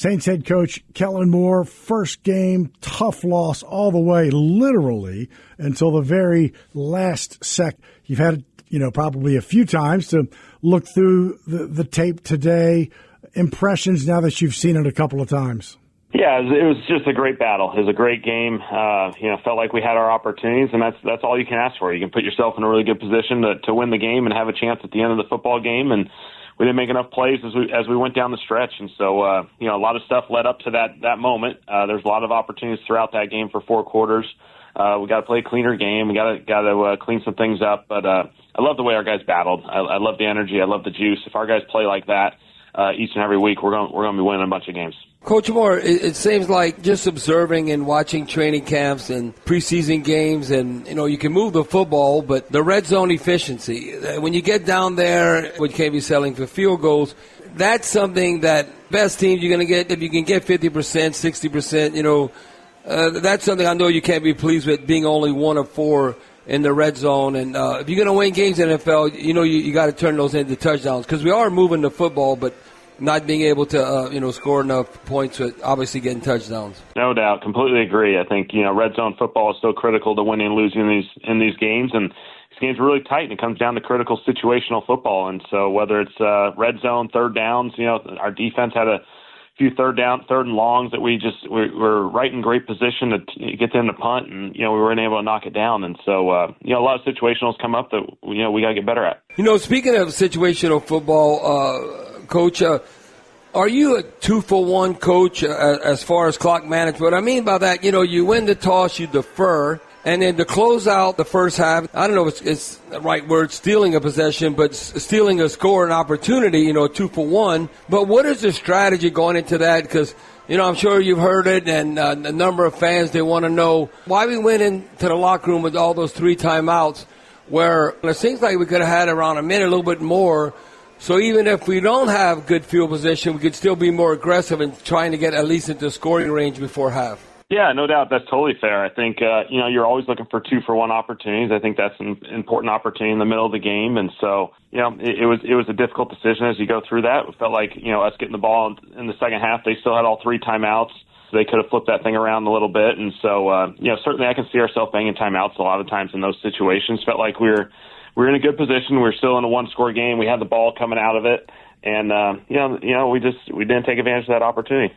Saints head coach Kellen Moore, first game, tough loss all the way, literally, until the very last sec. You've had, probably a few times to look through the tape today. Impressions now that you've seen it a couple of times. Yeah, it was just a great battle. It was a great game. Felt like we had our opportunities, and that's all you can ask for. You can put yourself in a really good position to win the game and have a chance at the end of the football game. And we didn't make enough plays as we went down the stretch. And so, a lot of stuff led up to that moment. There's a lot of opportunities throughout that game for 4 quarters. We got to play a cleaner game. We got to clean some things up. But I love the way our guys battled. I love the energy. I love the juice. If our guys play like that each and every week, we're going to be winning a bunch of games. Coach Moore, it seems like just observing and watching training camps and preseason games, and you can move the football, but the red zone efficiency, when you get down there, when you can't be selling for field goals, that's something that best teams you're going to get. If you can get 50%, 60%, that's something I know you can't be pleased with, being only 1 of 4 in the red zone. And if you're going to win games in the NFL, you got to turn those into touchdowns, because we are moving the football, but not being able to, score enough points with obviously getting touchdowns. No doubt. Completely agree. I think, red zone football is so critical to winning and losing in these games. And these games are really tight, and it comes down to critical situational football. And so whether it's red zone, third downs, our defense had a few third and longs that we were right in great position to get them to punt, and, we weren't able to knock it down. And so, a lot of situationals come up that, we got to get better at. Speaking of situational football, Coach, are you a 2-for-1 coach as far as clock management? What I mean by that, you win the toss, you defer, and then to close out the first half, I don't know if it's the right word, stealing a possession, but stealing a score, an opportunity, 2-for-1. But what is the strategy going into that? Because, I'm sure you've heard it, and a number of fans, they want to know why we went into the locker room with all those 3 timeouts, where it seems like we could have had around a minute, a little bit more. So even if we don't have good field position, we could still be more aggressive in trying to get at least into scoring range before half. Yeah, no doubt. That's totally fair. I think, you're always looking for 2-for-1 opportunities. I think that's an important opportunity in the middle of the game. And so, it was a difficult decision as you go through that. It felt like, us getting the ball in the second half, they still had all 3 timeouts. So they could have flipped that thing around a little bit. And so, certainly I can see ourselves banging timeouts a lot of times in those situations. Felt like we were in a good position. We were still in a 1-score game. We had the ball coming out of it, and we didn't take advantage of that opportunity.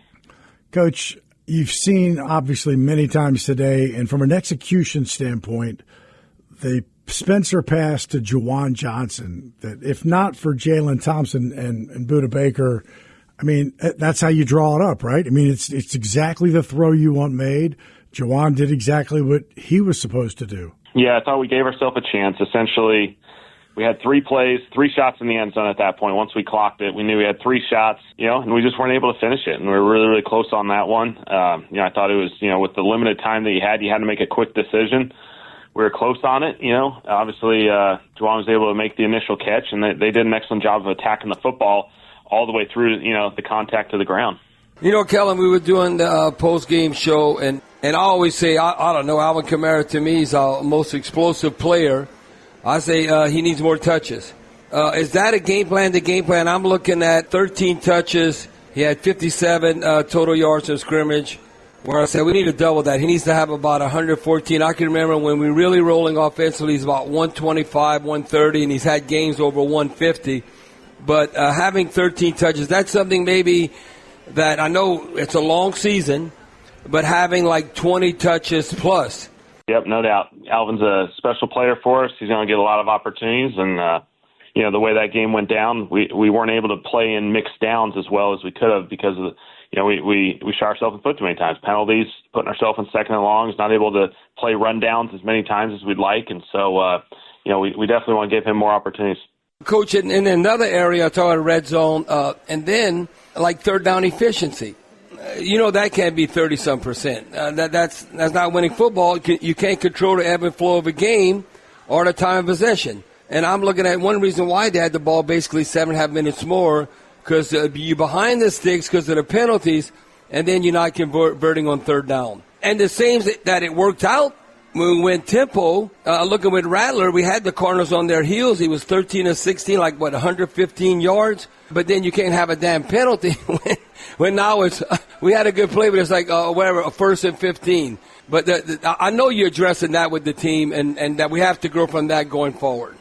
Coach, you've seen obviously many times today, and from an execution standpoint, the Spencer pass to Juwan Johnson, that if not for Jalen Thompson and Budda Baker, that's how you draw it up, right? It's exactly the throw you want made. Juwan did exactly what he was supposed to do. Yeah, I thought we gave ourselves a chance. Essentially, we had 3 plays, 3 shots in the end zone at that point. Once we clocked it, we knew we had 3 shots, and we just weren't able to finish it. And we were really, really close on that one. I thought it was, with the limited time that you had to make a quick decision. We were close on it, Obviously, Juwan was able to make the initial catch, and they did an excellent job of attacking the football all the way through, the contact to the ground. Kellen, we were doing the post-game show, and I always say, I don't know, Alvin Kamara to me is our most explosive player. I say he needs more touches. Is that a game plan? The game plan, I'm looking at 13 touches. He had 57 total yards of scrimmage, where I said we need to double that. He needs to have about 114. I can remember when we were really rolling offensively, he's about 125, 130, and he's had games over 150. But having 13 touches, that's something maybe that I know it's a long season, but having like 20 touches plus. Yep, no doubt. Alvin's a special player for us. He's going to get a lot of opportunities, and the way that game went down, we weren't able to play in mixed downs as well as we could have because of we shot ourselves in the foot too many times. Penalties, putting ourselves in second and longs, not able to play rundowns as many times as we'd like, and so we definitely want to give him more opportunities. Coach, in another area, I talk about red zone, and then like third down efficiency. That can't be 30-some%. That's not winning football. You can't control the ebb and flow of a game or the time of possession. And I'm looking at one reason why they had the ball basically 7.5 minutes more, because you're behind the sticks because of the penalties, and then you're not converting on third down. And the same that it worked out when we went tempo, looking with Rattler, we had the Cardinals on their heels. He was 13 of 16, 115 yards. But then you can't have a damn penalty when now it's we had a good play, but it's like whatever, a 1st and 15. But I know you're addressing that with the team, and that we have to grow from that going forward.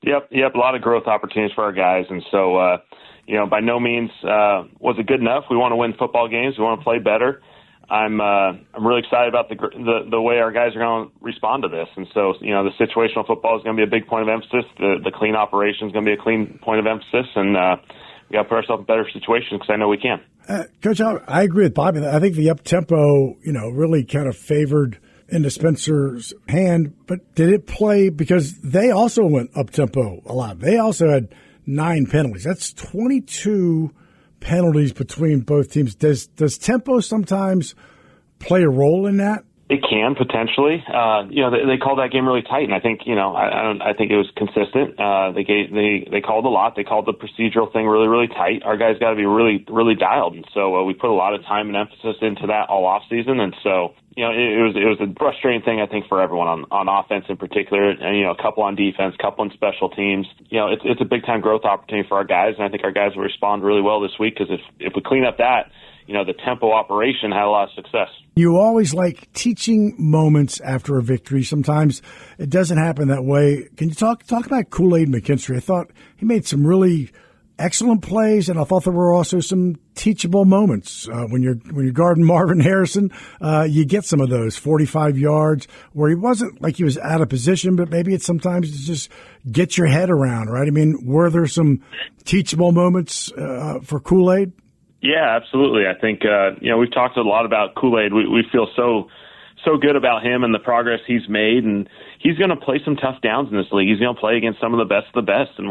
Yep. A lot of growth opportunities for our guys, and so by no means was it good enough. We want to win football games. We want to play better. I'm really excited about the way our guys are going to respond to this, and so the situational football is going to be a big point of emphasis. The clean operation is going to be a clean point of emphasis, and we got to put ourselves in better situations because I know we can. Coach, I agree with Bobby. I think the up tempo, really kind of favored into Spencer's hand, but did it play because they also went up tempo a lot? They also had 9 penalties. That's 22 penalties between both teams. Does tempo sometimes play a role in that? It can potentially. They called that game really tight, and I think I think it was consistent. They called a lot. They called the procedural thing really, really tight. Our guys got to be really, really dialed, and so we put a lot of time and emphasis into that all off season. And so it was a frustrating thing I think for everyone on offense in particular, and a couple on defense, couple on special teams. It's a big time growth opportunity for our guys, and I think our guys will respond really well this week because if we clean up that. The tempo operation had a lot of success. You always like teaching moments after a victory. Sometimes it doesn't happen that way. Can you talk about Kool-Aid McKinstry? I thought he made some really excellent plays, and I thought there were also some teachable moments. When you're guarding Marvin Harrison, you get some of those 45 yards where he wasn't like he was out of position, but maybe it's sometimes to just get your head around, right? I mean, were there some teachable moments for Kool-Aid? Yeah, absolutely. I think, we've talked a lot about Kool-Aid. We feel so good about him and the progress he's made, and he's going to play some tough downs in this league. He's going to play against some of the best of the best, and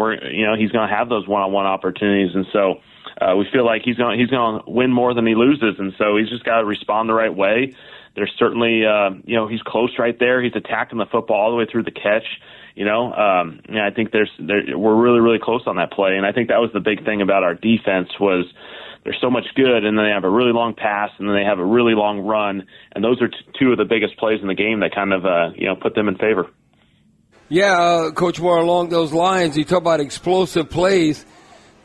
he's going to have those one-on-one opportunities. And so we feel like he's going to win more than he loses, and so he's just got to respond the right way. There's certainly, he's close right there. He's attacking the football all the way through the catch. I think we're really, really close on that play, and I think that was the big thing about our defense was they're so much good, and then they have a really long pass, and then they have a really long run, and those are two of the biggest plays in the game that kind of put them in favor. Yeah, Coach Moore, along those lines, you talk about explosive plays,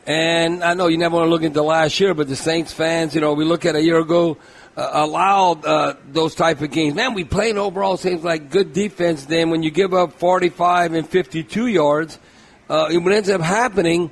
and I know you never want to look into last year, but the Saints fans, we look at a year ago, allowed those type of games. Man, we played overall seems like good defense. Then when you give up 45 and 52 yards, what ends up happening,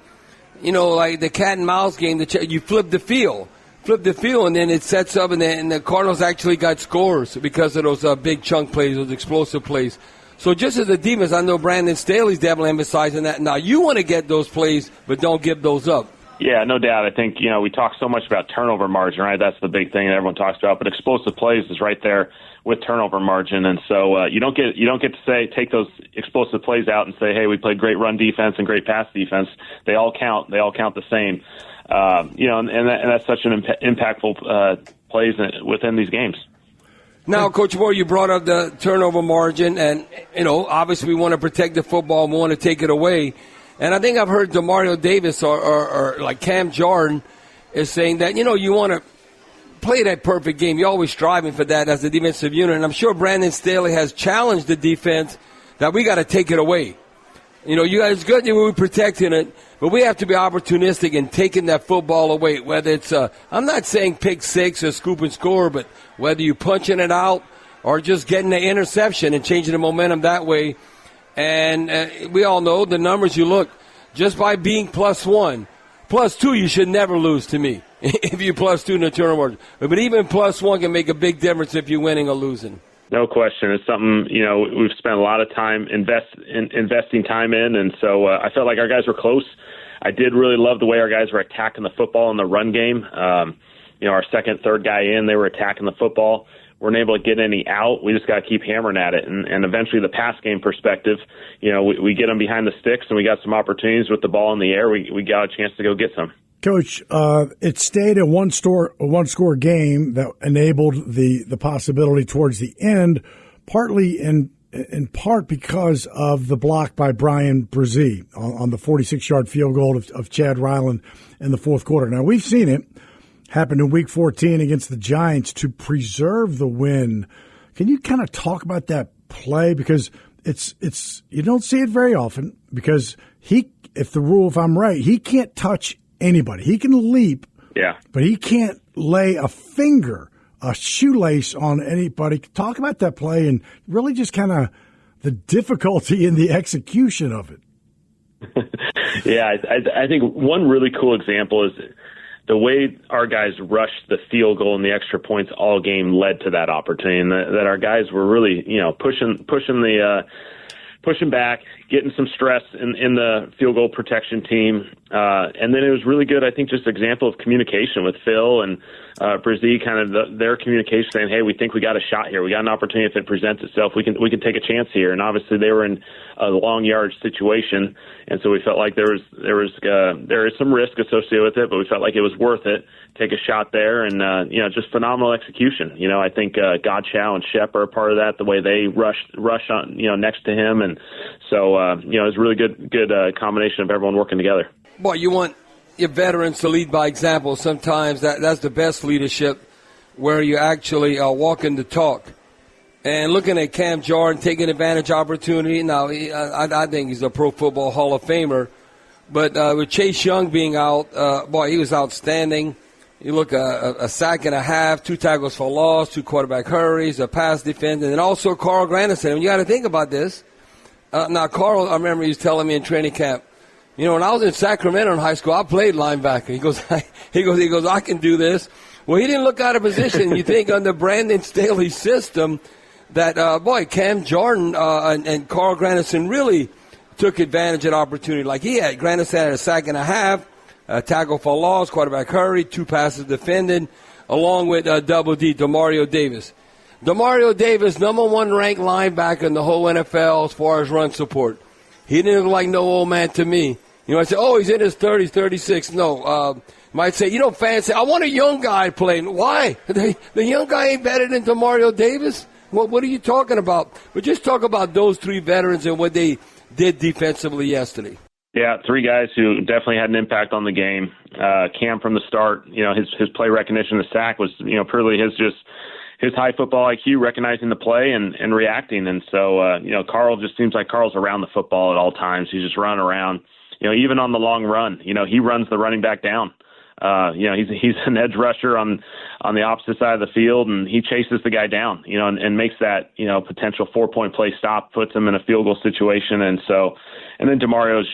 like the cat and mouse game, you flip the field, and then it sets up, and the Cardinals actually got scores because of those big chunk plays, those explosive plays. So just as a defense, I know Brandon Staley's definitely emphasizing that. Now, you want to get those plays, but don't give those up. Yeah, no doubt. I think, we talk so much about turnover margin, right? That's the big thing that everyone talks about. But explosive plays is right there with turnover margin. And so you don't get to take those explosive plays out and say, hey, we played great run defense and great pass defense. They all count. They all count the same. And that's such an impactful plays within these games. Now, Coach Moore, you brought up the turnover margin, and, obviously we want to protect the football and we want to take it away. And I think I've heard Demario Davis or like Cam Jordan is saying that, you want to play that perfect game. You're always striving for that as a defensive unit. And I'm sure Brandon Staley has challenged the defense that we got to take it away. You guys, it's good that we're protecting it, but we have to be opportunistic in taking that football away, whether it's, I'm not saying pick six or scoop and score, but whether you're punching it out or just getting the interception and changing the momentum that way. And we all know the numbers you look, just by being +1. +2, you should never lose to me if you're +2 in the turnover. But even +1 can make a big difference if you're winning or losing. No question. It's something, we've spent a lot of time investing time in. And so I felt like our guys were close. I did really love the way our guys were attacking the football in the run game. Our second, third guy in, they were attacking the football. Weren't able to get any out. We just got to keep hammering at it. And eventually the pass game perspective, we get them behind the sticks and we got some opportunities with the ball in the air. We got a chance to go get some. Coach, it stayed a one-score game that enabled the possibility towards the end, partly in part because of the block by Bryan Bresee on the 46-yard field goal of Chad Ryland in the fourth quarter. Now, we've seen it happen in Week 14 against the Giants to preserve the win. Can you kind of talk about that play? Because it's you don't see it very often because if I'm right, he can't touch anybody. He can leap, yeah, but he can't lay a shoelace on anybody. Talk about that play and really just kind of the difficulty in the execution of it. Yeah, I think one really cool example is the way our guys rushed the field goal and the extra points all game led to that opportunity, and that our guys were really, pushing back, getting some stress in the field goal protection team. And then it was really good, I think, just example of communication with Phil and Bresee, kind of their communication saying, hey, we think we got a shot here. We got an opportunity. If it presents itself, we can take a chance here. And obviously they were in a long yard situation. And so we felt like there is some risk associated with it, but we felt like it was worth it. Take a shot there, and just phenomenal execution. I think Godchow and Shep are a part of that. The way they rush on, next to him, and so it was a really good combination of everyone working together. Boy, you want your veterans to lead by example. Sometimes that's the best leadership, where you actually are walking the talk. And looking at Cam Jordan taking advantage of opportunity. Now, I think he's a Pro Football Hall of Famer, but with Chase Young being out, he was outstanding. You look a sack and a half, 2 tackles for loss, 2 quarterback hurries, a pass defense, and then also Carl Granderson. And you got to think about this. Now, Carl, I remember he was telling me in training camp, when I was in Sacramento in high school, I played linebacker. He goes, I can do this. Well, he didn't look out of position. You think under Brandon Staley's system that, Cam Jordan and Carl Granderson really took advantage of the opportunity. Like Granderson had a sack and a half, a tackle for loss, quarterback hurry, 2 passes defended, along with Double D, Demario Davis. Demario Davis, number 1 ranked linebacker in the whole NFL as far as run support. He didn't look like no old man to me. I said, he's in his 30s, 36. No, might say, fans say, I want a young guy playing. Why? The young guy ain't better than Demario Davis? Well, what are you talking about? But just talk about those 3 veterans and what they did defensively yesterday. Yeah, 3 guys who definitely had an impact on the game. Cam from the start, his play recognition, the sack was, purely his high football IQ, recognizing the play and reacting. And so, Carl just seems like Carl's around the football at all times. He's just running around, even on the long run, he runs the running back down. He's an edge rusher on the opposite side of the field, and he chases the guy down, and makes that, potential 4-point play stop, puts him in a field goal situation. And so, and then Demario's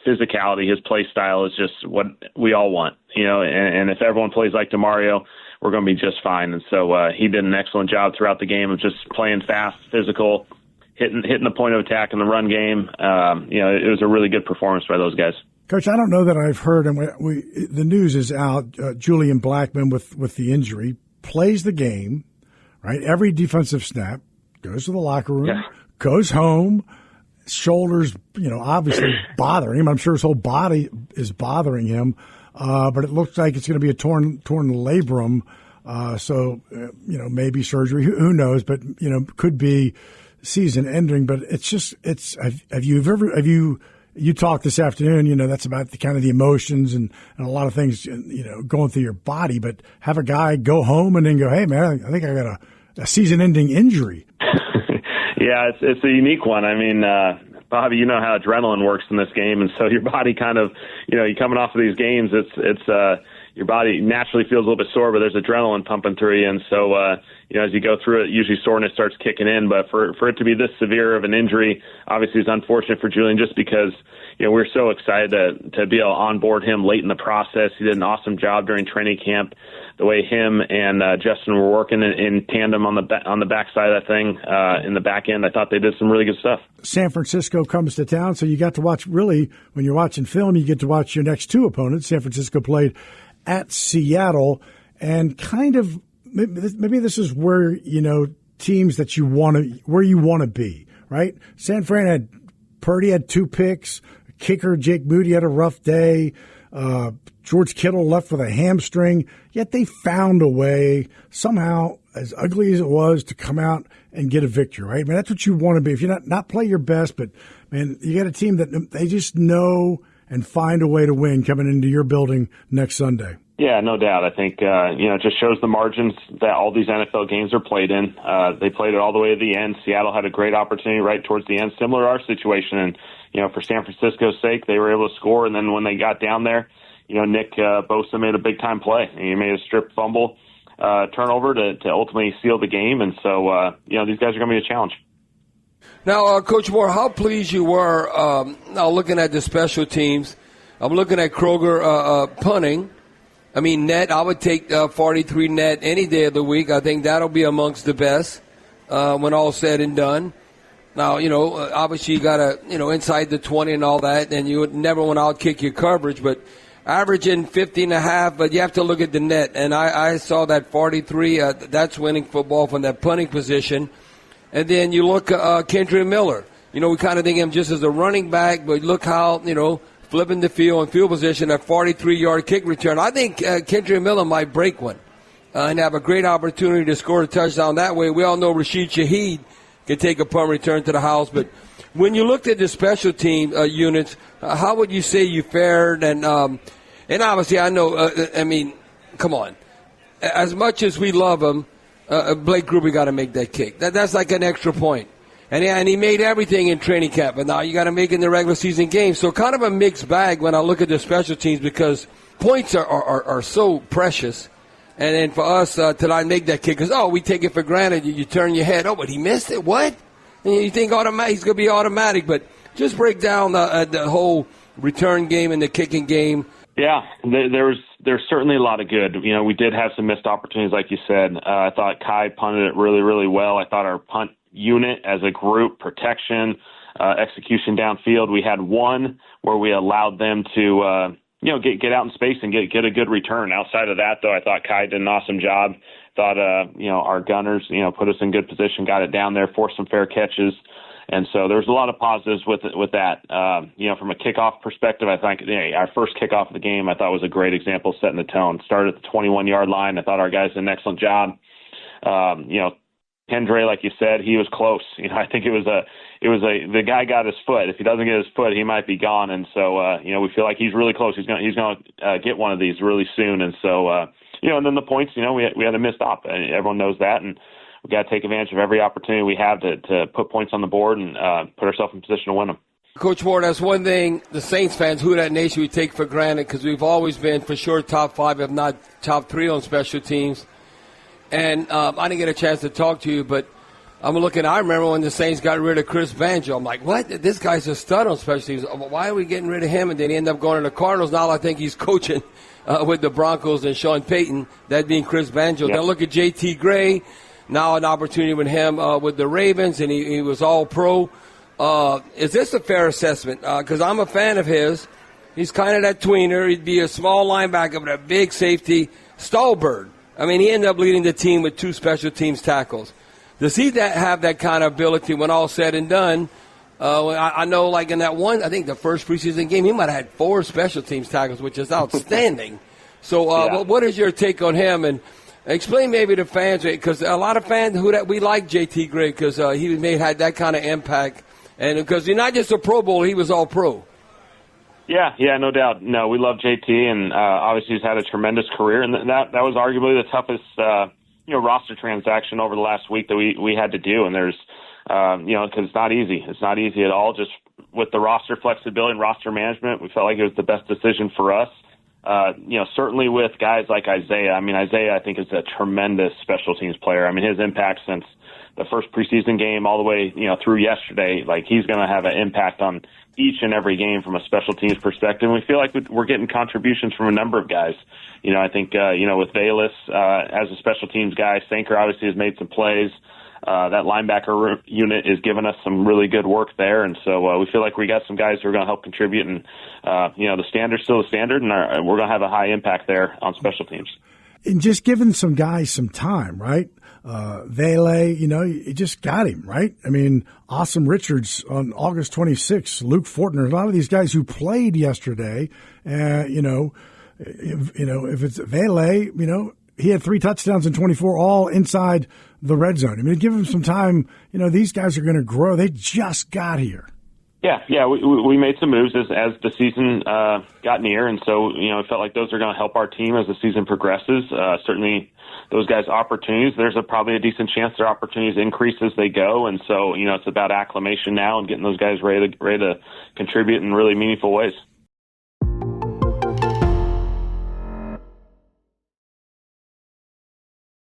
physicality, his play style is just what we all want, and if everyone plays like Demario, we're going to be just fine. And so he did an excellent job throughout the game of just playing fast, physical, hitting the point of attack in the run game. It was a really good performance by those guys. Coach, I don't know that I've heard, and the news is out, Julian Blackman with the injury, plays the game, right? Every defensive snap, goes to the locker room, goes home, shoulders, obviously bothering him. I'm sure his whole body is bothering him, but it looks like it's going to be a torn labrum, so maybe surgery, who knows, but, could be season ending, but you talked this afternoon, that's about the kind of the emotions and a lot of things, going through your body, but have a guy go home and then go, hey, man, I think I got a season-ending injury. Yeah, it's a unique one. I mean, Bobby, you know how adrenaline works in this game, and so your body kind of, you're coming off of these games, it's your body naturally feels a little bit sore, but there's adrenaline pumping through you, and so, as you go through it, usually soreness starts kicking in, but for it to be this severe of an injury, obviously it's unfortunate for Julian just because, we're so excited to be able to onboard him late in the process. He did an awesome job during training camp, the way him and Justin were working in tandem on the backside of that thing, in the back end. I thought they did some really good stuff. San Francisco comes to town, so you got to watch, really, when you're watching film, you get to watch your next 2 opponents. San Francisco played at Seattle, and kind of maybe this is where, teams that you want to be, right? San Fran Purdy had 2 picks. Kicker Jake Moody had a rough day. George Kittle left with a hamstring, yet they found a way somehow, as ugly as it was, to come out and get a victory, right? I mean, that's what you want to be. If you're not play your best, but, man, you got a team that they just know and find a way to win coming into your building next Sunday. Yeah, no doubt. I think, it just shows the margins that all these NFL games are played in. They played it all the way to the end. Seattle had a great opportunity right towards the end, similar to our situation. And, for San Francisco's sake, they were able to score. And then when they got down there, Nick Bosa made a big-time play. He made a strip fumble turnover to ultimately seal the game. And so, these guys are going to be a challenge. Now, Coach Moore, how pleased you were now looking at the special teams. I'm looking at Kroger punting. I mean, net, I would take 43 net any day of the week. I think that'll be amongst the best when all's said and done. Now, obviously you got to, inside the 20 and all that, and you would never want to outkick your coverage, but averaging 50.5, but you have to look at the net. And I saw that 43, that's winning football from that punting position. And then you look at Kendra Miller. We kind of think of him just as a running back, but look how, flipping the field and field position at 43-yard kick return. I think Kendra Miller might break one and have a great opportunity to score a touchdown that way. We all know Rashid Shaheed can take a punt return to the house. But when you looked at the special team units, how would you say you fared? And obviously I know, come on. As much as we love him, Blake Gruber got to make that kick. That's like an extra point. And he made everything in training camp, and now you got to make it in the regular season game. So kind of a mixed bag when I look at the special teams because points are so precious. And then for us to not make that kick, because, we take it for granted. You turn your head, but he missed it, what? And you think he's going to be automatic. But just break down the whole return game and the kicking game. Yeah, there's certainly a lot of good. We did have some missed opportunities, like you said. I thought Kai punted it really, really well. I thought our punt unit as a group, protection, execution downfield. We had one where we allowed them to, get out in space and get a good return. Outside of that, though, I thought Kai did an awesome job. Thought, our gunners, put us in good position, got it down there, forced some fair catches. And so there's a lot of positives with that. From a kickoff perspective, I think our first kickoff of the game I thought was a great example setting the tone. Started at the 21-yard line. I thought our guys did an excellent job. Kendra, like you said, he was close. I think the guy got his foot. If he doesn't get his foot, he might be gone. And so, we feel like he's really close. He's going to get one of these really soon. And so, and then the points, we had a missed op. And everyone knows that. And we've got to take advantage of every opportunity we have to put points on the board and put ourselves in position to win them. Coach Moore, that's one thing the Saints fans, who that nation, we take for granted because we've always been for sure top 5, if not top 3 on special teams. And I didn't get a chance to talk to you, but I remember when the Saints got rid of Chris Banjo. I'm like, what? This guy's a stud on special teams. Why are we getting rid of him? And then he ended up going to the Cardinals. Now I think he's coaching with the Broncos and Sean Payton, that being Chris Banjo. Yep. Then look at J.T. Gray. Now an opportunity with him with the Ravens, and he was all pro. Is this a fair assessment? Because I'm a fan of his. He's kind of that tweener. He'd be a small linebacker, but a big safety. Stallbird. He ended up leading the team with 2 special teams tackles. Does he have that kind of ability when all said and done? I know, like in that one, I think the first preseason game, he might have had 4 special teams tackles, which is outstanding. So what is your take on him? And explain maybe to fans, because a lot of fans we like J.T. Gray because he had that kind of impact. And because he's not just a Pro Bowler, he was all pro. Yeah, no doubt. No, we love JT, and obviously he's had a tremendous career, and that was arguably the toughest roster transaction over the last week that we had to do. And there's because it's not easy. It's not easy at all. Just with the roster flexibility and roster management, we felt like it was the best decision for us. Certainly with guys like Isaiah. Isaiah, I think, is a tremendous special teams player. His impact since the first preseason game all the way, through yesterday, like he's going to have an impact on each and every game from a special teams perspective. And we feel like we're getting contributions from a number of guys. I think, with Valus as a special teams guy, Sanker obviously has made some plays. That linebacker unit is giving us some really good work there. And so we feel like we got some guys who are going to help contribute. And, the standard's still the standard, and we're going to have a high impact there on special teams. And just giving some guys some time, right? Vele, you just got him, right? Awesome Richards on August 26th, Luke Fortner, a lot of these guys who played yesterday, if it's Vele, he had 3 touchdowns and 24 all inside the red zone. Give him some time. These guys are going to grow. They just got here. Yeah, we made some moves as the season got near, and so it felt like those are going to help our team as the season progresses. Certainly, those guys' opportunities. There's probably a decent chance their opportunities increase as they go, and so it's about acclimation now and getting those guys ready to contribute in really meaningful ways.